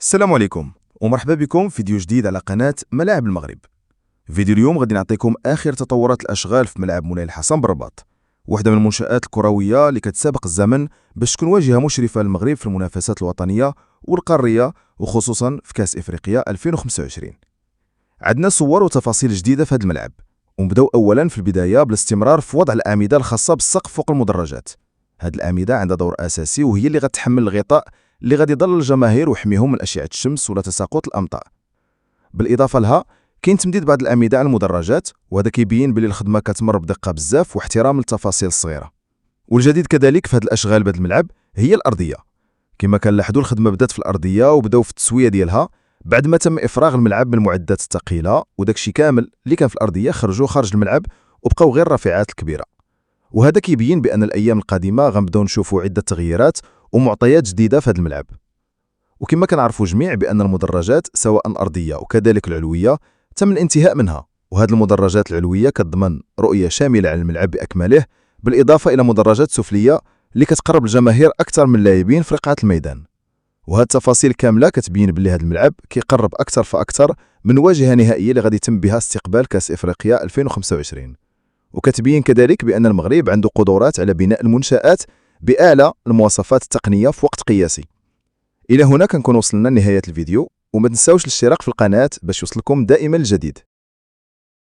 السلام عليكم ومرحبا بكم في فيديو جديد على قناة ملاعب المغرب. فيديو اليوم غادي نعطيكم آخر تطورات الأشغال في ملعب مولاي الحسن بالرباط، واحدة من المنشآت الكروية اللي كتسابق الزمن باش تكون واجهة مشرفة للمغرب في المنافسات الوطنية والقارية، وخصوصا في كأس إفريقيا 2025. عندنا صور وتفاصيل جديدة في هذا الملعب، ونبداو أولا في البداية بالاستمرار في وضع الأعمدة الخاصة بالسقف فوق المدرجات. هاد الأعمدة عندها دور أساسي، وهي اللي غتحمل الغطاء اللي غادي يضل الجماهير ويحميهم من أشعة الشمس ولا تساقط الأمطار. بالإضافة لها كاين تمديد بعض الأعمدة على المدرجات، وهذا كيبين بلي الخدمة كتمر بدقة بزاف واحترام للتفاصيل الصغيرة. والجديد كذلك في هاد الأشغال بهذا الملعب هي الأرضية. كما كنلاحظوا الخدمة بدات في الأرضية وبداو في التسوية ديالها بعد ما تم إفراغ الملعب من المعدات الثقيلة، وداكشي كامل اللي كان في الأرضية خرجوا خارج الملعب وبقاو غير الرافعات الكبيرة. وهذا كيبين بأن الأيام القادمة غنبداو نشوفوا عدة تغييرات ومعطيات جديدة في هذا الملعب. وكما كنعرفوا جميع بأن المدرجات سواء الأرضية وكذلك العلوية تم الانتهاء منها، وهذه المدرجات العلوية كتضمن رؤية شاملة على الملعب بأكمله، بالإضافة إلى مدرجات سفلية اللي كتقرب الجماهير أكثر من اللاعبين في رقعة الميدان. وهذه التفاصيل كاملة كتبين بلي هذا الملعب كيقرب أكثر فأكثر من واجهة نهائية اللي غادي يتم بها استقبال كأس إفريقيا 2025. وكتبين كذلك بأن المغرب عنده قدرات على بناء المنشآت بأعلى المواصفات التقنية في وقت قياسي. إلى هنا كنكون وصلنا لنهاية الفيديو، وما تنساوش الاشتراك في القناة باش يوصلكم دائما الجديد.